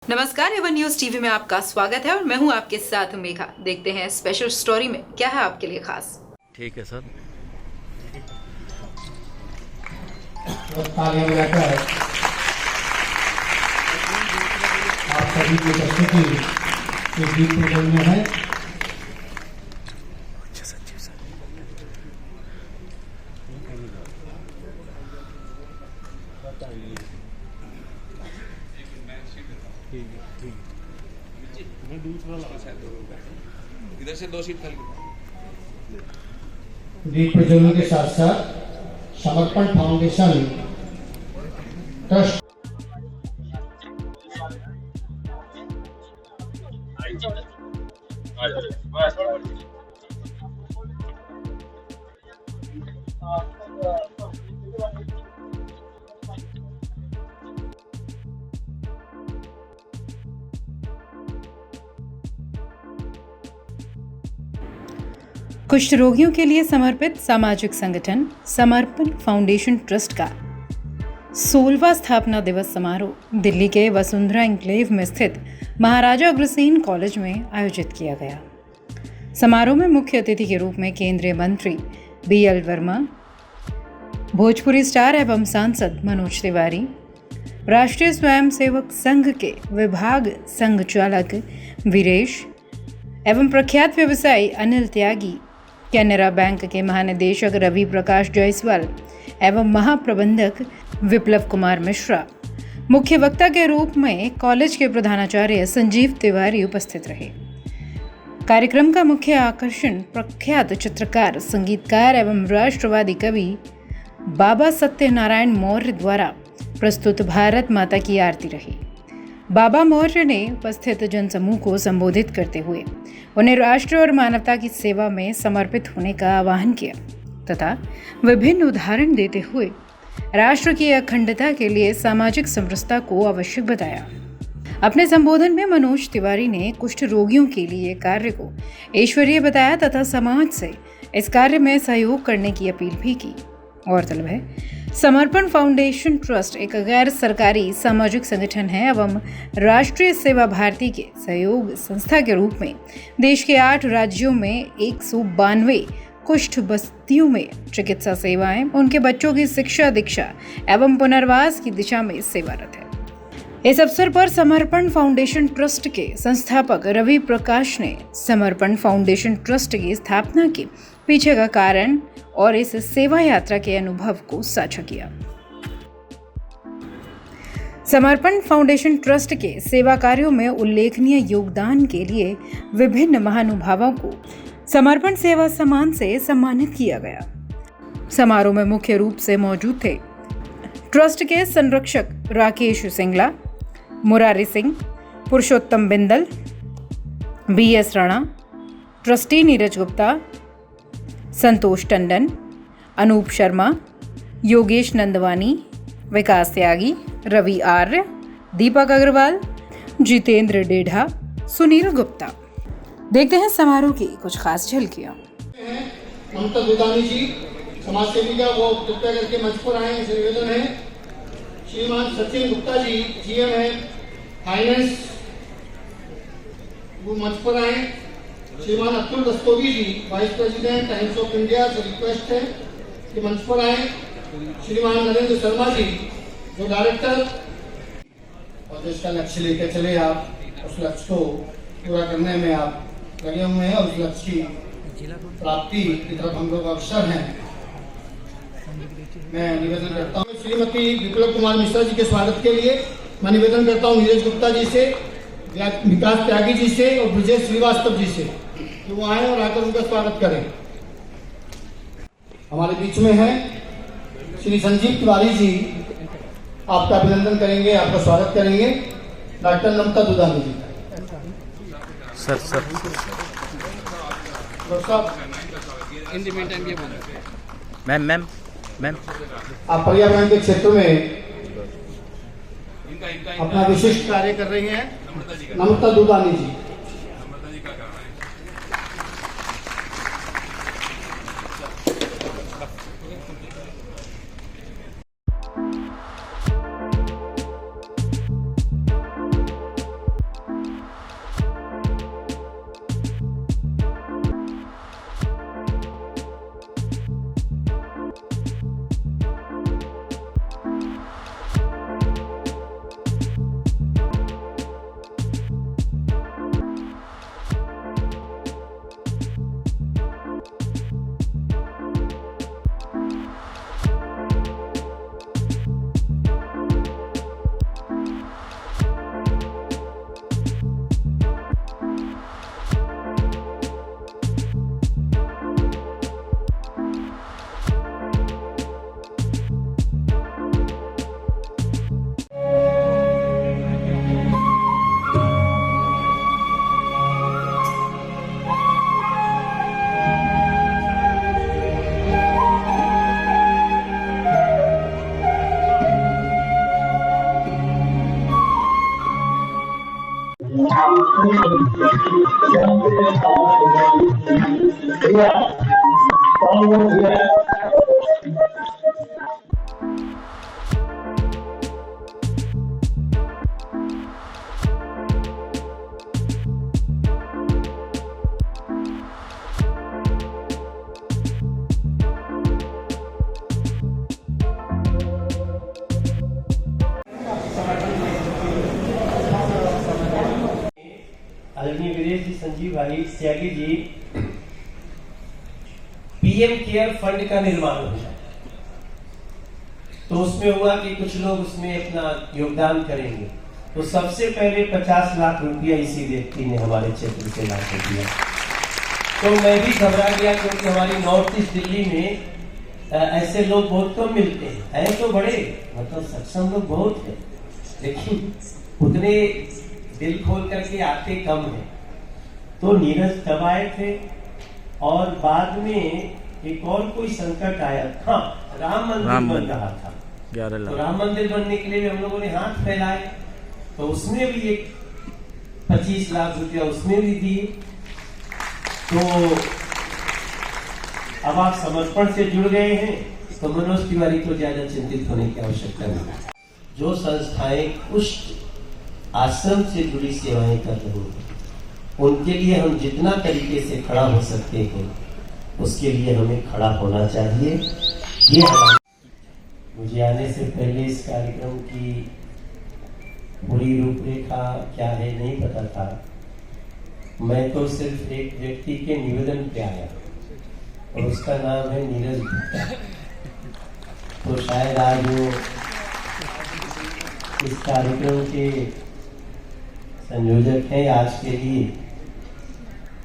नमस्कार, Avon news TV में आपका स्वागत है और मैं हूं आपके साथ मेघा। देखते हैं स्पेशल स्टोरी में क्या है आपके लिए खास। ठीक है सर। आप सभी की उपस्थिति इस दीप पूजन में है। इधर से 2 सीट खाली। दीप प्रज्वलन के साथ साथ समर्पण फाउंडेशन ट्रस्ट कुष्ठ रोगियों के लिए समर्पित सामाजिक संगठन समर्पण फाउंडेशन ट्रस्ट का 16वां स्थापना दिवस समारोह दिल्ली के वसुंधरा एन्क्लेव में स्थित महाराजा अग्रसेन कॉलेज में आयोजित किया गया। समारोह में मुख्य अतिथि के रूप में केंद्रीय मंत्री BL वर्मा, भोजपुरी स्टार एवं सांसद मनोज तिवारी, राष्ट्रीय स्वयंसेवक संघ के विभाग संघ चालक वीरेश एवं प्रख्यात व्यवसायी अनिल त्यागी, कैनरा बैंक के महानिदेशक रवि प्रकाश जायसवाल एवं महाप्रबंधक विप्लव कुमार मिश्रा, मुख्य वक्ता के रूप में कॉलेज के प्रधानाचार्य संजीव तिवारी उपस्थित रहे। कार्यक्रम का मुख्य आकर्षण प्रख्यात चित्रकार, संगीतकार एवं राष्ट्रवादी कवि बाबा सत्यनारायण मौर्य द्वारा प्रस्तुत भारत माता की आरती रही। बाबा मौर्य ने उपस्थित जनसमूह को संबोधित करते हुए उन्हें राष्ट्र और मानवता की सेवा में समर्पित होने का आह्वान किया तथा विभिन्न उदाहरण देते हुए राष्ट्र की अखंडता के लिए सामाजिक समरसता को आवश्यक बताया। अपने संबोधन में मनोज तिवारी ने कुष्ठ रोगियों के लिए कार्य को ईश्वरीय बताया तथा समाज से इस कार्य में सहयोग करने की अपील भी की। गौरतलब है, समर्पण फाउंडेशन ट्रस्ट एक गैर सरकारी सामाजिक संगठन है एवं राष्ट्रीय सेवा भारती के सहयोग संस्था के रूप में देश के 8 राज्यों में 192 कुष्ठ बस्तियों में चिकित्सा सेवाएं, उनके बच्चों की शिक्षा दीक्षा एवं पुनर्वास की दिशा में सेवारत है। इस अवसर पर समर्पण फाउंडेशन ट्रस्ट के संस्थापक रवि प्रकाश ने समर्पण फाउंडेशन ट्रस्ट की स्थापना के पीछे का कारण और इस सेवा यात्रा के अनुभव को साझा किया। समर्पण फाउंडेशन ट्रस्ट के सेवा कार्यों में उल्लेखनीय योगदान के लिए विभिन्न महानुभावों को समर्पण सेवा सम्मान से सम्मानित किया गया। समारोह में मुख्य रूप से मौजूद थे ट्रस्ट के संरक्षक राकेश सिंगला, मुरारी सिंह, पुरुषोत्तम बिंदल, BS राणा, ट्रस्टी नीरज गुप्ता, संतोष टंडन, अनूप शर्मा, योगेश नंदवानी, विकास त्यागी, रवि आर्य, दीपक अग्रवाल, जितेंद्र डेढ़ा, सुनील गुप्ता। देखते हैं समारोह की कुछ खास झलकियां। ममता दुदानी जी समाज सेविका, वो कृपया करके मंच पर आए, इसे निवेदन है। श्रीमान सचिन गुप्ता जी GM है फाइनेंस, वो मंच पर आए। श्रीमान Atul Rastogi ji vice president Times of India, से रिक्वेस्ट है कि मंच पर आए। श्रीमान नरेंद्र शर्मा जी जो डायरेक्टर, और जिसका लक्ष्य लेकर चले आप, उस लक्ष्य को पूरा करने में आप लगे हुए हैं और उस लक्ष्य की प्राप्ति की तरफ हम लोग अवसर हैं। मैं निवेदन करता हूँ श्रीमती विप्लव कुमार मिश्रा जी के स्वागत के लिए मैं निवेदन करता हूँ नीरज गुप्ता जी से, विकास त्यागी जी से और विजय श्रीवास्तव जी से कि वो आए और आकर उनका स्वागत करें। हमारे बीच में है श्री संजीव तिवारी जी, आपका अभिनंदन करेंगे, आपका स्वागत करेंगे। डॉक्टर ममता दुदानी जी सर मैम आप पर्यावरण के क्षेत्र में अपना विशिष्ट कार्य कर रही हैं। ममता दुदानी जी। आदरणीय विदेश जी, संजीव भाई Tyagi ji, PM care fund का निर्माण हुआ। तो उसमें हुआ कि कुछ लोग उसमें अपना योगदान करेंगे। तो सबसे पहले 50 लाख रुपया इसी व्यक्ति ने हमारे क्षेत्र से ला कर दिया। तो मैं भी घबरा गया, क्योंकि हमारी नॉर्थ ईस्ट दिल्ली में ऐसे लोग बहुत कम मिलते हैं तो बड़े मतलब सक्षम लोग बहुत हैं, लेकिन उतने दिल खोल करके आते कम है। तो नीरज तब आए थे, और बाद में एक और कोई संकट आया। हाँ, राम मंदिर बन रहा था। तो राम मंदिर बनने के लिए हम लोगों ने हाथ फैलाए, तो उसमें भी एक 25 लाख रुपया उसमें भी दिए। तो अब आप समर्पण से जुड़ गए हैं, तो मनोज तिवारी को ज्यादा चिंतित होने की आवश्यकता नहीं। जो संस्थाएं कुष्ठ आश्रम से जुड़ी सेवाएं कर रही हैं, उनके लिए हम जितना तरीके से खड़ा हो सकते हैं, उसके लिए हमें खड़ा होना चाहिए। ये मुझे आने से पहले इस कार्यक्रम की पूरी रूपरेखा क्या है नहीं पता था। मैं तो सिर्फ एक व्यक्ति के निवेदन पे आया, और उसका नाम है नीरज गुप्ता। तो शायद आज वो इस कार्यक्रम के संयोजक हैं। आज के लिए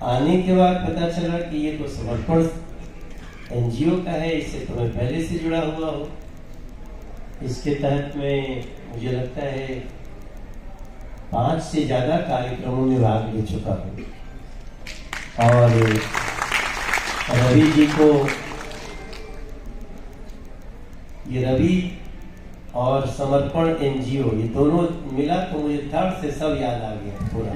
आने के बाद पता चला कि ये तो समर्पण एनजीओ का है, इससे तो मैं पहले से जुड़ा हुआ हूँ। इसके तहत में मुझे लगता है 5 से ज्यादा कार्यक्रमों में भाग ले चुका हूँ। और रवि जी को, ये रवि और समर्पण एनजीओ, ये दोनों मिला तो मुझे धड़ से सब याद आ गया पूरा।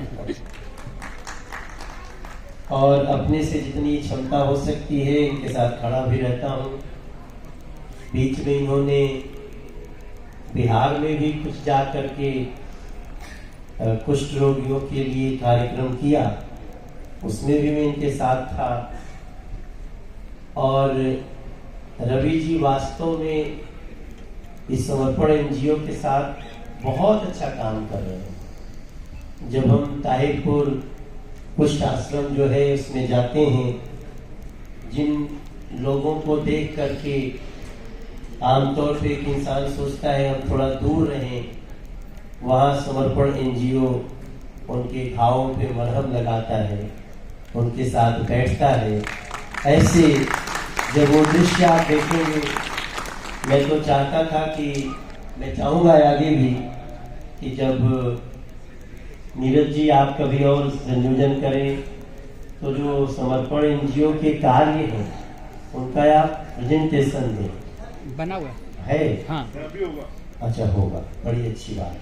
और अपने से जितनी क्षमता हो सकती है इनके साथ खड़ा भी रहता हूँ। बीच में इन्होंने बिहार में भी कुछ जा करके कुष्ठ रोगियों के लिए कार्यक्रम किया, उसमें भी मैं इनके साथ था। और रवि जी वास्तव में इस समर्पण एनजीओ के साथ बहुत अच्छा काम कर रहे हैं। जब हम ताहिरपुर कुष्ठ आश्रम जो है उसमें जाते हैं, जिन लोगों को देख करके आमतौर पे एक इंसान सोचता है हम थोड़ा दूर रहें, वहाँ समर्पण एनजीओ उनके घावों पे मरहम लगाता है, उनके साथ बैठता है। ऐसे जब वो दृश्य आप देखेंगे, मैं तो चाहता था कि मैं चाहूँगा आगे भी कि जब नीरज जी आप कभी और संयोजन करें, तो जो समर्पण एनजीओ के कार्य हैं उनका आप प्रेजेंटेशन दें। बना हुआ है? हाँ, अच्छा, होगा, बड़ी अच्छी बात है,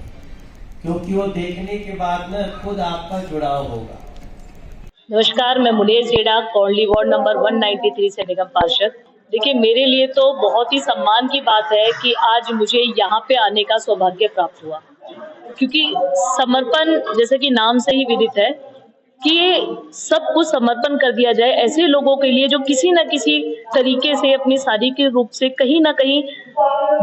क्योंकि वो देखने के बाद ना खुद आपका जुड़ाव होगा। नमस्कार, मैं मुनेश जेड़ा, कौंडली वार्ड नंबर 193 से निगम पार्षद। देखिए, मेरे लिए तो बहुत ही सम्मान की बात है कि आज मुझे यहाँ पे आने का सौभाग्य प्राप्त हुआ, क्योंकि समर्पण जैसे कि नाम से ही विदित है कि ये सब कुछ समर्पण कर दिया जाए ऐसे लोगों के लिए जो किसी न किसी तरीके से अपनी शारीरिक रूप से कहीं ना कहीं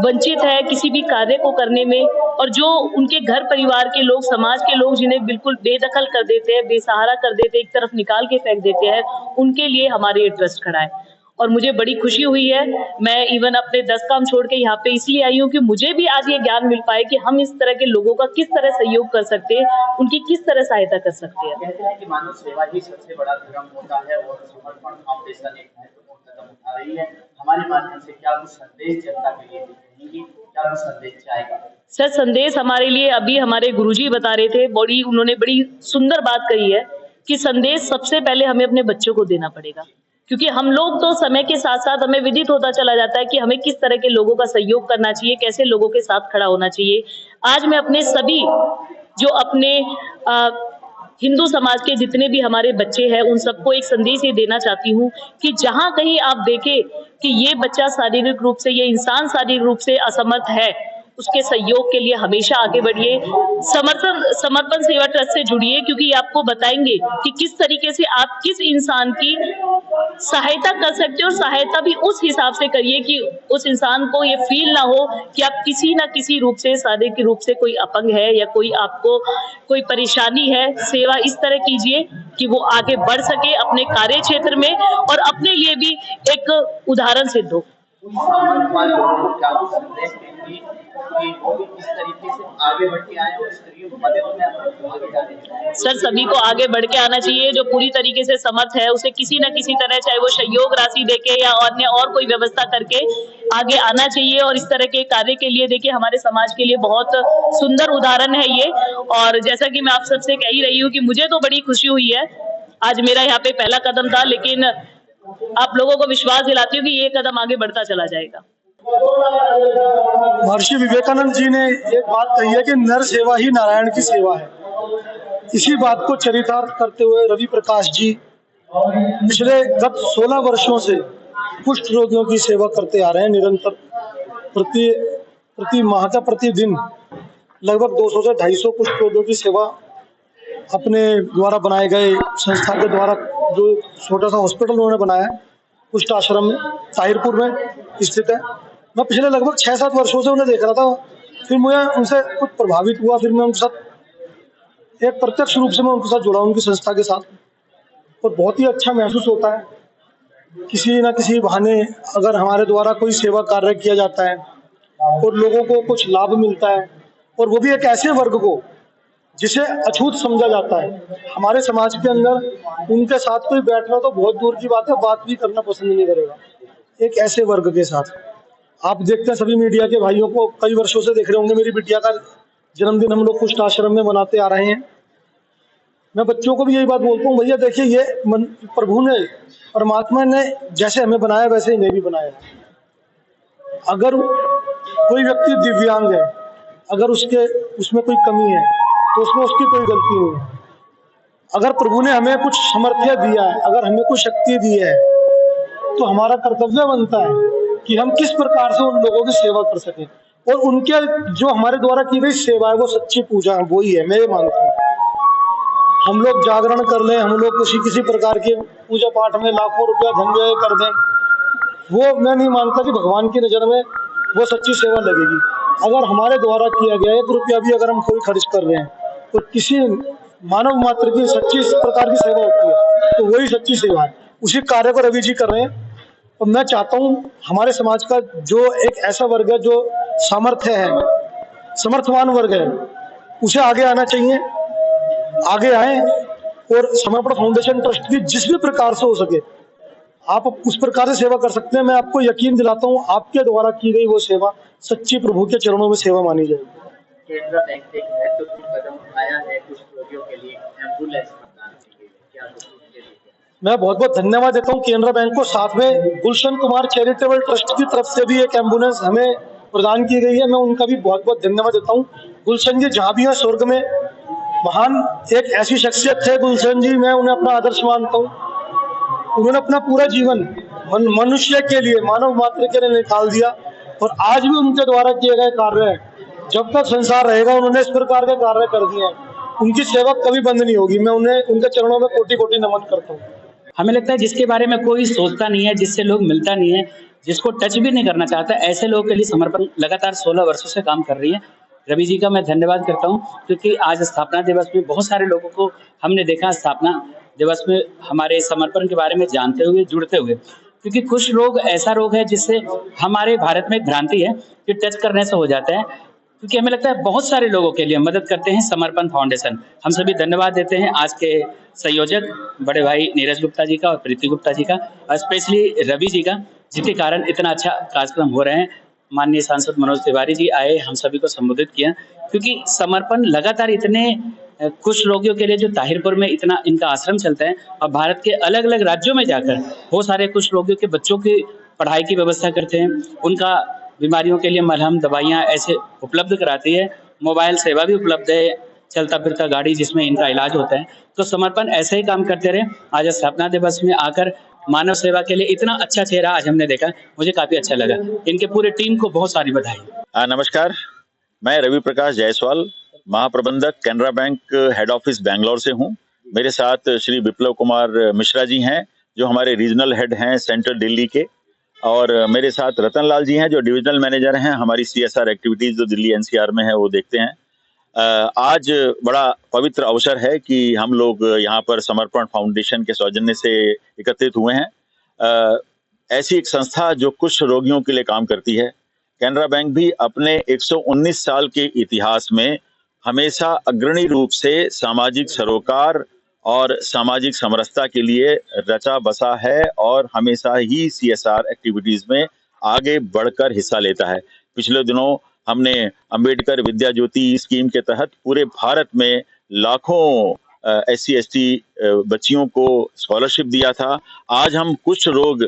वंचित है किसी भी कार्य को करने में, और जो उनके घर परिवार के लोग, समाज के लोग जिन्हें बिल्कुल बेदखल कर देते हैं, बेसहारा कर देते हैं, एक तरफ निकाल के फेंक देते हैं, उनके लिए हमारे ये ट्रस्ट खड़ा है। और मुझे बड़ी खुशी हुई है। मैं इवन अपने 10 काम छोड़ के यहाँ पे इसलिए आई हूँ कि मुझे भी आज ये ज्ञान मिल पाए कि हम इस तरह के लोगों का किस तरह सहयोग कर सकते हैं, उनकी किस तरह सहायता कर सकते हैं। कहते हैं कि मानव सेवा ही सबसे बड़ा धर्म होता है, और समर्पण फाउंडेशन एक महत्वपूर्ण कदम उठा रही है। हमारे माध्यम से क्या कुछ संदेश जनता के लिए देंगी, क्या कुछ संदेश जाएगा? सर, संदेश हमारे लिए अभी हमारे गुरुजी बता रहे थे, उन्होंने बड़ी सुंदर बात कही है कि संदेश सबसे पहले हमें अपने बच्चों को देना पड़ेगा, क्योंकि हम लोग तो समय के साथ साथ हमें विदित होता चला जाता है कि हमें किस तरह के लोगों का सहयोग करना चाहिए, कैसे लोगों के साथ खड़ा होना चाहिए। आज मैं अपने सभी जो अपने हिंदू समाज के जितने भी हमारे बच्चे हैं उन सबको एक संदेश ये देना चाहती हूँ कि जहां कहीं आप देखें कि ये बच्चा शारीरिक रूप से, ये इंसान शारीरिक रूप से असमर्थ है, उसके सहयोग के लिए हमेशा आगे बढ़िए। समर्पण सेवा ट्रस्ट से जुड़िए, क्योंकि आपको बताएंगे कि किस तरीके से आप किस इंसान की सहायता कर सकते हो, और सहायता भी उस हिसाब से करिए कि उस इंसान को ये फील ना हो कि आप किसी ना किसी रूप से, शारीरिक रूप से कोई अपंग है या कोई आपको कोई परेशानी है। सेवा इस तरह कीजिए कि वो आगे बढ़ सके अपने कार्य क्षेत्र में और अपने लिए भी एक उदाहरण सिद्ध हो। सामान्य लोगों को क्या संदेश देंगी कि वो भी किस तरीके से आगे बढ़ के आए और स्त्रियों को मदद में आगे जाने? सर, सभी को आगे बढ़ के आना चाहिए। जो पूरी तरीके से समर्थ है उसे किसी न किसी तरह, चाहे वो सहयोग राशि देके या अन्य और कोई व्यवस्था करके आगे आना चाहिए। और इस तरह के कार्य के लिए देखिए हमारे समाज के लिए बहुत सुंदर उदाहरण है ये। और जैसा कि मैं आप सबसे कह ही रही हूँ कि मुझे तो बड़ी खुशी हुई है, आज मेरा यहाँ पे पहला कदम था, लेकिन आप लोगों को विश्वास दिलाती हूँ कि ये कदम आगे बढ़ता चला जाएगा। महर्षि विवेकानंद जी ने एक बात कही है कि नर सेवा ही नारायण की सेवा है। इसी बात को चरितार्थ करते हुए रवि प्रकाश जी पिछले गत 16 वर्षों से कुष्ठ रोगियों की सेवा करते आ रहे हैं निरंतर। प्रति माह का प्रतिदिन लगभग 200 से 250 कुष्ठ रोगियों की सेवा अपने द्वारा बनाए गए संस्था के द्वारा, जो छोटा सा हॉस्पिटल उन्होंने बनाया है कुष्ठ आश्रम में, ताहिरपुर में स्थित है। मैं पिछले लगभग 6-7 वर्षों से उन्हें देख रहा था, फिर मुझे उनसे कुछ प्रभावित हुआ, फिर मैं उनके साथ एक प्रत्यक्ष रूप से मैं उनके साथ जुड़ा उनकी संस्था के साथ, और बहुत ही अच्छा महसूस होता है। किसी न किसी बहाने अगर हमारे द्वारा कोई सेवा कार्य किया जाता है और लोगों को कुछ लाभ मिलता है, और वो भी एक ऐसे वर्ग को जिसे अछूत समझा जाता है। हमारे समाज के अंदर उनके साथ कोई बैठना तो बहुत दूर की बात है, बात भी करना पसंद नहीं करेगा। एक ऐसे वर्ग के साथ आप देखते हैं, सभी मीडिया के भाइयों को कई वर्षों से देख रहे होंगे, मेरी बिटिया का जन्मदिन हम लोग कुष्ठ आश्रम में मनाते आ रहे हैं। मैं बच्चों को भी यही बात बोलता हूँ, भैया देखिए ये प्रभु ने, परमात्मा ने जैसे हमें बनाया वैसे ही इन्हें भी बनाया। अगर कोई व्यक्ति दिव्यांग है, अगर उसमें कोई कमी है तो उसमें उसकी कोई गलती नहीं है। अगर प्रभु ने हमें कुछ सामर्थ्य दिया है, अगर हमें कुछ शक्ति दी है, तो हमारा कर्तव्य बनता है कि हम किस प्रकार से उन लोगों की सेवा कर सकें। और उनके जो हमारे द्वारा की गई सेवा है वो सच्ची पूजा है, वो ही है। मैं ये मानता हूँ हम लोग जागरण कर लें, हम लोग किसी प्रकार के पूजा पाठ में लाखों रुपया धन व्यय कर दें, वो मैं नहीं मानता कि भगवान की नज़र में वो सच्ची सेवा लगेगी। अगर हमारे द्वारा किया गया 1 रुपया भी अगर हम कोई खर्च कर रहे हैं तो किसी मानव मात्र की सच्ची इस प्रकार की सेवा होती है, तो वही सच्ची सेवा है। उसी कार्य को रवि जी कर रहे हैं। और मैं चाहता हूँ हमारे समाज का जो एक ऐसा वर्ग है जो सामर्थ्य है, समर्थवान वर्ग है, उसे आगे आना चाहिए, आगे आए और समर्पण फाउंडेशन ट्रस्ट की जिस भी प्रकार से हो सके आप उस प्रकार से सेवा कर सकते हैं। मैं आपको यकीन दिलाता हूँ आपके द्वारा की गई वो सेवा सच्ची प्रभु के चरणों में सेवा मानी जाएगी। केंद्र बैंक ने एक महत्वपूर्ण कदम उठाया है कुछ रोगियों के लिए एम्बुलेंस प्रदान की गई है, क्या मैं बहुत बहुत धन्यवाद देता हूँ केनरा बैंक को। साथ में गुलशन कुमार चैरिटेबल ट्रस्ट की तरफ से भी एक एम्बुलेंस हमें प्रदान की गई है, मैं उनका भी बहुत बहुत धन्यवाद देता हूँ। गुलशन जी जहाँ भी हैं स्वर्ग में, महान एक ऐसी शख्सियत है गुलशन जी, मैं उन्हें अपना आदर्श मानता हूँ। उन्होंने अपना पूरा जीवन मनुष्य के लिए, मानव मात्र के लिए निकाल दिया, और आज भी उनके द्वारा किए गए कार्य है, जब तक संसार रहेगा उन्होंने इस प्रकार के कार्य कर दिए हैं। उनकी सेवा कभी बंद नहीं होगी। मैं उन्हें उनके चरणों में कोटि कोटि नमन करता हूँ। हमें लगता है जिसके बारे में कोई सोचता नहीं है, जिससे लोग मिलता नहीं है, जिसको टच भी नहीं करना चाहता, ऐसे लोगों के लिए समर्पण लगातार 16 वर्षों से काम कर रही है। रवि जी का मैं धन्यवाद करता हूँ, क्योंकि आज स्थापना दिवस में बहुत सारे लोगों को हमने देखा स्थापना दिवस में हमारे समर्पण के बारे में जानते हुए, जुड़ते हुए, क्योंकि कुछ रोग ऐसा रोग है जिससे हमारे भारत में एक भ्रांति है कि टच करने से हो जाता है, क्योंकि हमें लगता है बहुत सारे लोगों के लिए मदद करते हैं समर्पण फाउंडेशन। हम सभी धन्यवाद देते हैं आज के संयोजक बड़े भाई नीरज गुप्ता जी का और प्रीति गुप्ता जी का, और स्पेशली रवि जी का, जिसके कारण इतना अच्छा कार्यक्रम हो रहे हैं। माननीय सांसद मनोज तिवारी जी आए, हम सभी को संबोधित किया, क्योंकि समर्पण लगातार इतने कुछ रोगियों के लिए जो ताहिरपुर में इतना इनका आश्रम चलता है, और भारत के अलग अलग राज्यों में जाकर बहुत सारे कुछ रोगियों के बच्चों की पढ़ाई की व्यवस्था करते हैं, उनका बीमारियों के लिए मलहम दवाइयाँ ऐसे उपलब्ध कराती है। मोबाइल सेवा भी उपलब्ध है, चलता फिरता गाड़ी जिसमें इनका इलाज होता है। तो समर्पण ऐसे ही काम करते रहे। आज स्थापना दिवस में आकर मानव सेवा के लिए इतना अच्छा चेहरा आज हमने देखा, मुझे काफी अच्छा लगा। इनके पूरे टीम को बहुत सारी बधाई। नमस्कार, मैं रवि प्रकाश जायसवाल, महाप्रबंधक Canara bank head office Bangalore से हूं। मेरे साथ श्री विप्लव कुमार मिश्रा जी हैं जो हमारे रीजनल हेड हैं सेंट्रल दिल्ली के, और मेरे साथ रतन लाल जी हैं जो डिविजनल मैनेजर हैं, हमारी CSR एक्टिविटीज जो दिल्ली NCR में है वो देखते हैं। आज बड़ा पवित्र अवसर है कि हम लोग यहाँ पर समर्पण फाउंडेशन के सौजन्य से एकत्रित हुए हैं। ऐसी एक संस्था जो कुष्ठ रोगियों के लिए काम करती है। कैनरा बैंक भी अपने 119 साल के इतिहास में हमेशा अग्रणी रूप से सामाजिक सरोकार और सामाजिक समरसता के लिए रचा बसा है और हमेशा ही CSR एक्टिविटीज में आगे बढ़कर हिस्सा लेता है। पिछले दिनों हमने अंबेडकर विद्या ज्योति स्कीम के तहत पूरे भारत में लाखों SC/ST बच्चियों को स्कॉलरशिप दिया था। आज हम कुष्ठ रोग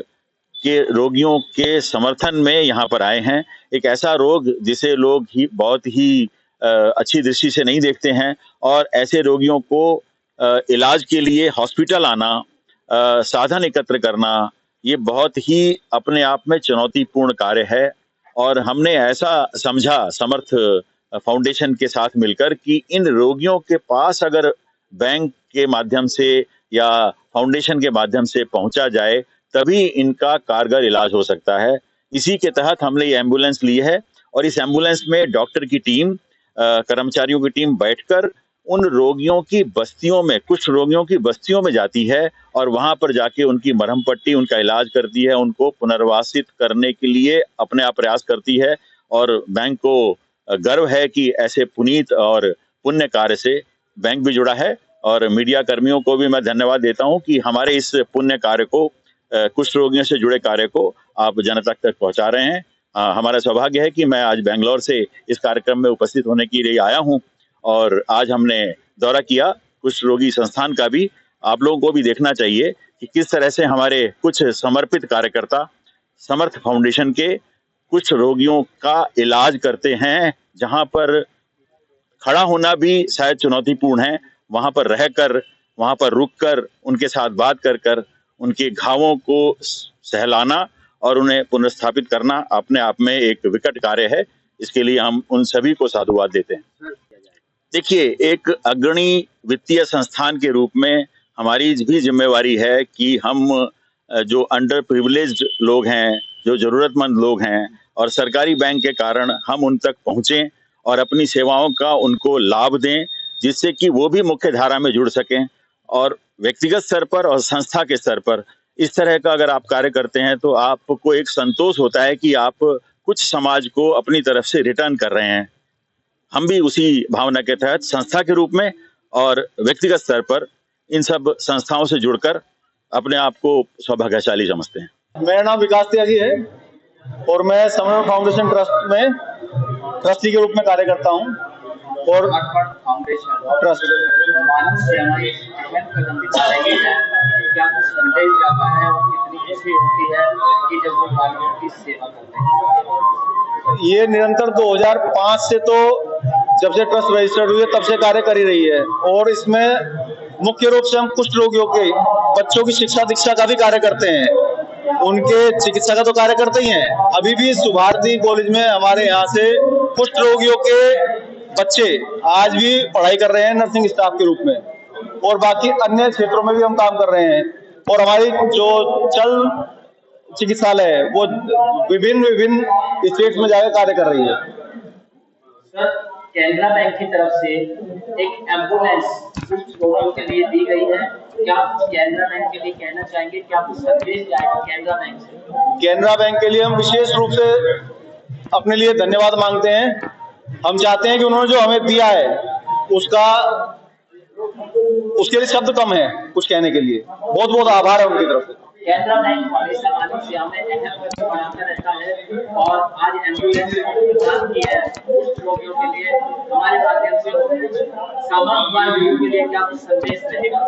के रोगियों के समर्थन में यहाँ पर आए हैं। एक ऐसा रोग जिसे लोग ही बहुत ही अच्छी दृष्टि से नहीं देखते हैं, और ऐसे रोगियों को इलाज के लिए हॉस्पिटल आना, साधन एकत्र करना, ये बहुत ही अपने आप में चुनौतीपूर्ण कार्य है। और हमने ऐसा समझा समर्थ फाउंडेशन के साथ मिलकर कि इन रोगियों के पास अगर बैंक के माध्यम से या फाउंडेशन के माध्यम से पहुंचा जाए तभी इनका कारगर इलाज हो सकता है। इसी के तहत हमने ये एम्बुलेंस ली है, और इस एम्बुलेंस में डॉक्टर की टीम, कर्मचारियों की टीम बैठकर उन रोगियों की बस्तियों में, कुछ रोगियों की बस्तियों में जाती है और वहां पर जाके उनकी मरहम पट्टी, उनका इलाज करती है, उनको पुनर्वासित करने के लिए अपने आप प्रयास करती है। और बैंक को गर्व है कि ऐसे पुनीत और पुण्य कार्य से बैंक भी जुड़ा है। और मीडिया कर्मियों को भी मैं धन्यवाद देता हूं कि हमारे इस पुण्य कार्य को, कुष्ठ रोगियों से जुड़े कार्य को आप जनता तक पहुंचा रहे हैं। हमारा सौभाग्य है कि मैं आज बैंगलोर से इस कार्यक्रम में उपस्थित होने के लिए आया हूं, और आज हमने दौरा किया कुष्ठ रोगी संस्थान का भी। आप लोगों को भी देखना चाहिए कि किस तरह से हमारे कुछ समर्पित कार्यकर्ता समर्थ फाउंडेशन के कुछ रोगियों का इलाज करते हैं। जहां पर खड़ा होना भी शायद चुनौतीपूर्ण है, वहां पर रहकर, वहां पर रुककर, उनके साथ बात कर उनके घावों को सहलाना और उन्हें पुनर्स्थापित करना अपने आप में एक विकट कार्य है। इसके लिए हम उन सभी को साधुवाद देते हैं। देखिए, एक अग्रणी वित्तीय संस्थान के रूप में हमारी भी जिम्मेवारी है कि हम जो अंडर प्रिविलेज्ड लोग हैं, जो जरूरतमंद लोग हैं, और सरकारी बैंक के कारण हम उन तक पहुंचें और अपनी सेवाओं का उनको लाभ दें, जिससे कि वो भी मुख्य धारा में जुड़ सकें। और व्यक्तिगत स्तर पर और संस्था के स्तर पर इस तरह का अगर आप कार्य करते हैं तो आपको एक संतोष होता है कि आप कुछ समाज को अपनी तरफ से रिटर्न कर रहे हैं। हम भी उसी भावना के तहत संस्था के रूप में और व्यक्तिगत स्तर पर इन सब संस्थाओं से जुड़कर अपने आप को सौभाग्यशाली समझते हैं। मेरा नाम विकास त्यागी है और मैं समर्पण फाउंडेशन ट्रस्ट में ट्रस्टी के रूप में कार्य करता हूं। और फाउंडेशन ट्रस्ट मानव सेवा एक अहम कदम उठा रही है। क्या कुछ संदेश जाता है और कितनी खुशी होती है कि जब वो मानवों की सेवा करते हैं? ये निरंतर 2005 से, तो जब से ट्रस्ट रजिस्टर्ड हुई है तब से कार्य कर ही रही है, और इसमें मुख्य रूप से हम कुष्ठ रोगियों के बच्चों की शिक्षा दीक्षा का भी कार्य करते हैं। उनके चिकित्सा का तो कार्य करते ही हैं। अभी भी सुभारती कॉलेज में हमारे यहाँ से कुष्ठ रोगियों के बच्चे आज भी पढ़ाई कर रहे हैं नर्सिंग स्टाफ के रूप में, और बाकी अन्य क्षेत्रों में भी हम काम कर रहे हैं। और हमारी जो चल चिकित्सालय है वो विभिन्न स्टेट्स में जाकर कार्य कर रही है। सर, कैनरा बैंक की तरफ से एक एम्बुलेंस कुष्ठ रोगियों के लिए दी गई है। क्या आप कैनरा बैंक के लिए कहना चाहेंगे? क्या कुछ संदेश जाएगा कैनरा बैंक से? कैनरा बैंक के लिए हम विशेष रूप से अपने लिए धन्यवाद मांगते हैं। हम चाहते हैं कि उन्होंने जो हमें दिया है उसके लिए शब्द कम है कुछ कहने के लिए। बहुत बहुत आभार है उनकी तरफ से। कैनरा बैंक हमेशा मानव सेवा में अहम भूमिका निभाता रहता है, और आज एम्बुलेंस प्रदान की है कुष्ठ रोगियों के लिए। हमारे माध्यम से सामर्थ्यवान लोगों के लिए क्या कुछ संदेश रहेगा?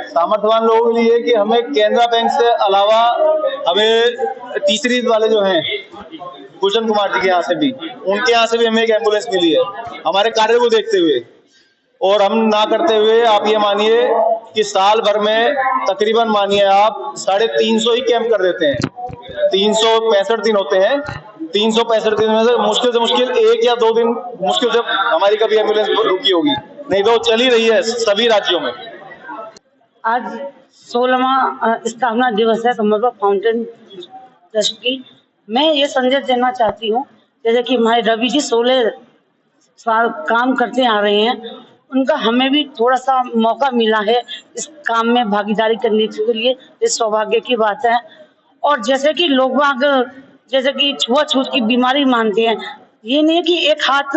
सामर्थ्यवान लोगों के लिए कि हमें कैनरा बैंक से अलावा हमें तीसरी वाले जो हैं गुलशन कुमार जी के यहाँ से भी, उनके यहाँ से भी हमें एक एम्बुलेंस मिली है हमारे कार्य को देखते हुए। और हम ना करते हुए आप ये मानिए कि साल भर में तकरीबन मानिए आप 350 ही कैंप कर देते हैं। 365 दिन होते हैं, 365 दिन में से मुश्किल 1 या 2 दिन मुश्किल से हमारी कभी एम्बुलेंस रुकी होगी, नहीं तो चल ही रही है सभी राज्यों में। आज 16वां स्थापना दिवस है समर्पण फाउंटेन ट्रस्ट की। मैं ये संदेश देना चाहती हूँ, जैसे कि हमारे रवि जी 16 साल काम करते आ रहे हैं, उनका हमें भी थोड़ा सा मौका मिला है इस काम में भागीदारी करने के लिए, इस सौभाग्य की बात है। और जैसे कि लोग बाग जैसे कि छुआछूत की बीमारी मानते हैं, ये नहीं कि एक हाथ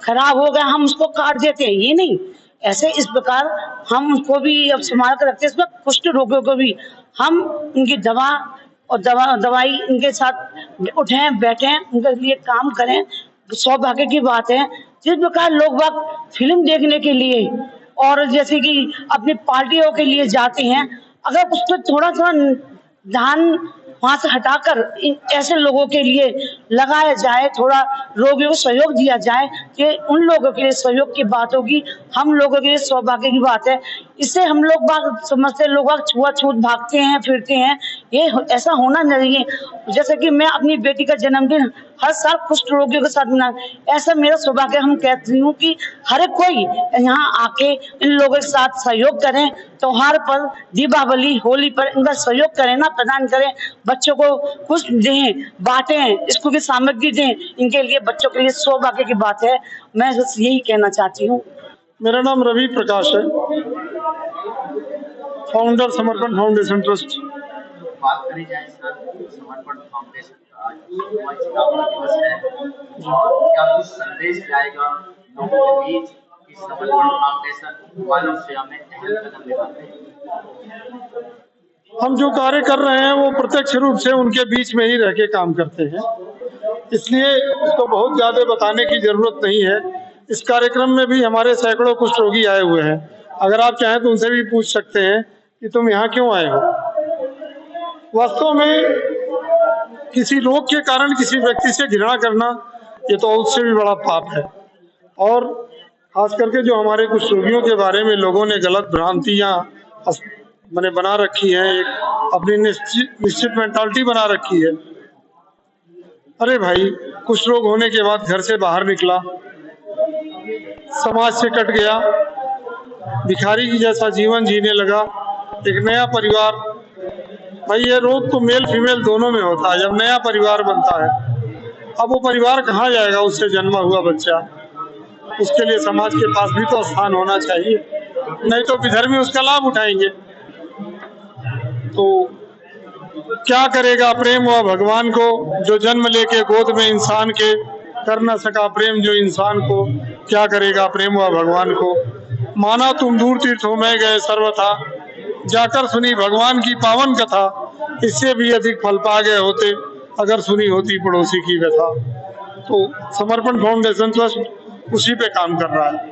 खराब हो गया हम उसको काट देते हैं, ये नहीं, ऐसे इस प्रकार हम उनको भी अब संभाल कर रखते हैं। इसमें कुष्ठ रोगियों को भी हम उनकी दवा और दवाई उनके साथ उठें बैठें, उनके लिए काम करें। सौभाग्य की बात है जिस प्रकार लोग बाग फिल्म देखने के लिए और जैसे कि अपनी पार्टियों के लिए जाते हैं, अगर उस पर थोड़ा ध्यान वहां से हटाकर इन ऐसे लोगों के लिए लगाया जाए, थोड़ा रोगियों को सहयोग दिया जाए, कि उन लोगों के लिए सहयोग की बात होगी, हम लोगों के लिए सौभाग्य की बात है। इससे हम लोग बाग समझते, लोग बाग छुआछूत भागते हैं फिरते हैं, ये ऐसा होना नहीं। जैसे कि मैं अपनी बेटी का जन्मदिन हर साल कुष्ठ रोगियों के साथ मना, ऐसा मेरा सौभाग्य। हम कहती हूँ कि हर एक कोई यहाँ आके इन लोगों के साथ सहयोग करें, त्योहार पर, दीपावली, होली पर इनका सहयोग करें ना, प्रदान करें, बच्चों को कुछ दें, बांटें, स्कूल की सामग्री दें, इनके लिए बच्चों के लिए सौभाग्य की बात है। मैं बस यही कहना चाहती हूँ। मेरा नाम रवि प्रकाश है, फाउंडर समर्पण फाउंडेशन ट्रस्ट। बात करी जाए सर समर्पण फाउंडेशन का आज स्थापना दिवस है, और क्या कुछ संदेश जाएगा लोगों के बीच कि समर्पण फाउंडेशन मानव सेवा में अहम कदम निभाते हैं? हम जो कार्य कर रहे हैं वो प्रत्यक्ष रूप से उनके बीच में ही रह के काम करते हैं, इसलिए इसको बहुत ज्यादा बताने की जरूरत नहीं है। इस कार्यक्रम में भी हमारे सैकड़ों कुष्ठ रोगी आए हुए हैं, अगर आप चाहें तो उनसे भी पूछ सकते हैं कि तुम यहाँ क्यों आए हो। वास्तव में किसी रोग के कारण किसी व्यक्ति से घृणा करना ये तो उससे भी बड़ा पाप है। और खास करके जो हमारे कुछ रोगियों के बारे में लोगों ने गलत भ्रांतियां मैंने बना रखी है, एक अपनी निश्चित मेंटालिटी बना रखी है। अरे भाई, कुछ रोग होने के बाद घर से बाहर निकला, समाज से कट गया, भिखारी की जैसा जीवन जीने लगा, एक नया परिवार। भाई ये रोग तो मेल फीमेल दोनों में होता है। जब नया परिवार बनता है, अब वो परिवार कहाँ जाएगा? उससे जन्मा हुआ बच्चा, उसके लिए समाज के पास भी तो स्थान होना चाहिए, नहीं तो विधर्मी उसका लाभ उठाएंगे। तो क्या करेगा प्रेम वह भगवान को, जो जन्म लेके गोद में इंसान के कर न सका प्रेम जो इंसान को। क्या करेगा प्रेम वह भगवान को। माना तुम दूर तीर्थों में गए सर्वथा, जाकर सुनी भगवान की पावन कथा, इससे भी अधिक फल पा गए होते अगर सुनी होती पड़ोसी की व्यथा। तो समर्पण फाउंडेशन ट्रस्ट उसी पे काम कर रहा है।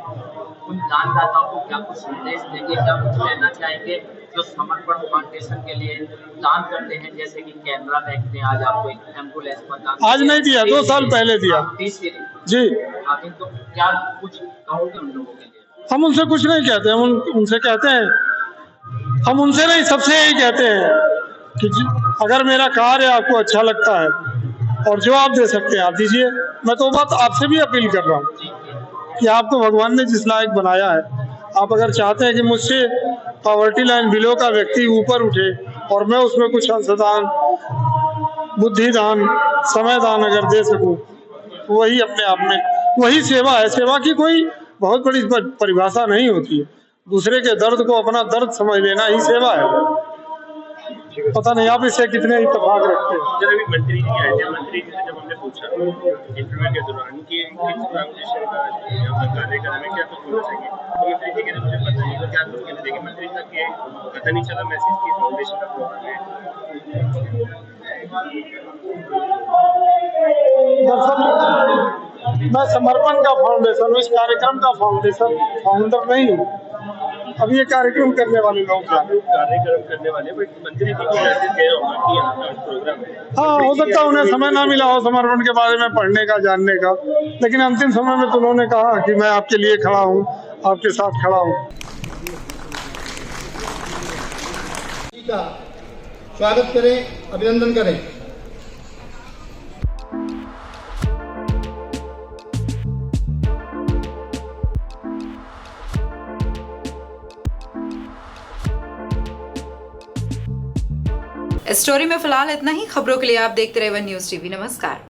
उन दानदाताओं को क्या कुछ संदेश देंगे, क्या कुछ कहना चाहेंगे जो समर्पण फाउंडेशन के लिए दान करते हैं? जैसे कि कैनरा बैंक ने आज आपको एक एम्बुलेंस पर दान, आज नहीं दिया, 2 साल पहले दिया जी। तो क्या कुछ कहोगे उन लोगों के लिए? हम उनसे कुछ नहीं कहते, हम उनसे कहते हैं, हम उनसे नहीं, सबसे यही कहते हैं कि अगर मेरा कार्य आपको अच्छा लगता है और जो आप दे सकते हैं आप दीजिए। मैं तो बात आपसे भी अपील कर रहा हूँ कि आपको भगवान ने जिस लायक बनाया है, आप अगर चाहते हैं कि मुझसे पॉवर्टी लाइन बिलो का व्यक्ति ऊपर उठे और मैं उसमें कुछ अंशदान, बुद्धि दान, समय दान अगर दे सकूं, तो वही अपने आप में वही सेवा है। सेवा की कोई बहुत बड़ी परिभाषा नहीं होती है, दूसरे के दर्द को अपना दर्द समझ लेना ही सेवा है। पता नहीं आप इससे कितने इत्तेफाक रखते हैं। जब अभी मंत्री जी आए थे, मंत्री जी से जब हमने पूछा इंटरव्यू के दौरान कि किस फाउंडेशन का कार्यक्रम है, क्या कुछ होना चाहिए, तो मंत्री जी कहते मुझे पता नहीं, तो क्या कुछ कहते देखिए मंत्री तक ये पता नहीं चला मैसेज की फाउंडेशन का प्रोग्राम है। दरअसल मैं समर्पण का फाउंडेशन, इस कार्यक्रम का फाउंडेशन फाउंडर नहीं हूँ। अब ये कार्यक्रम करने वाले लोग कार्यक्रम करने वाले मंत्री जी को मैसेज गया होगा कि यहाँ का प्रोग्राम है। हाँ, हो सकता है उन्हें समय ना मिला हो समर्पण के बारे में पढ़ने का, जानने का, लेकिन अंतिम समय में तो उन्होंने कहा कि मैं आपके लिए खड़ा हूँ, आपके साथ खड़ा हूँ। का स्वागत करें, अभिनंदन करें। इस स्टोरी में फिलहाल इतना ही। खबरों के लिए आप देखते रहे वन न्यूज़ टीवी। नमस्कार।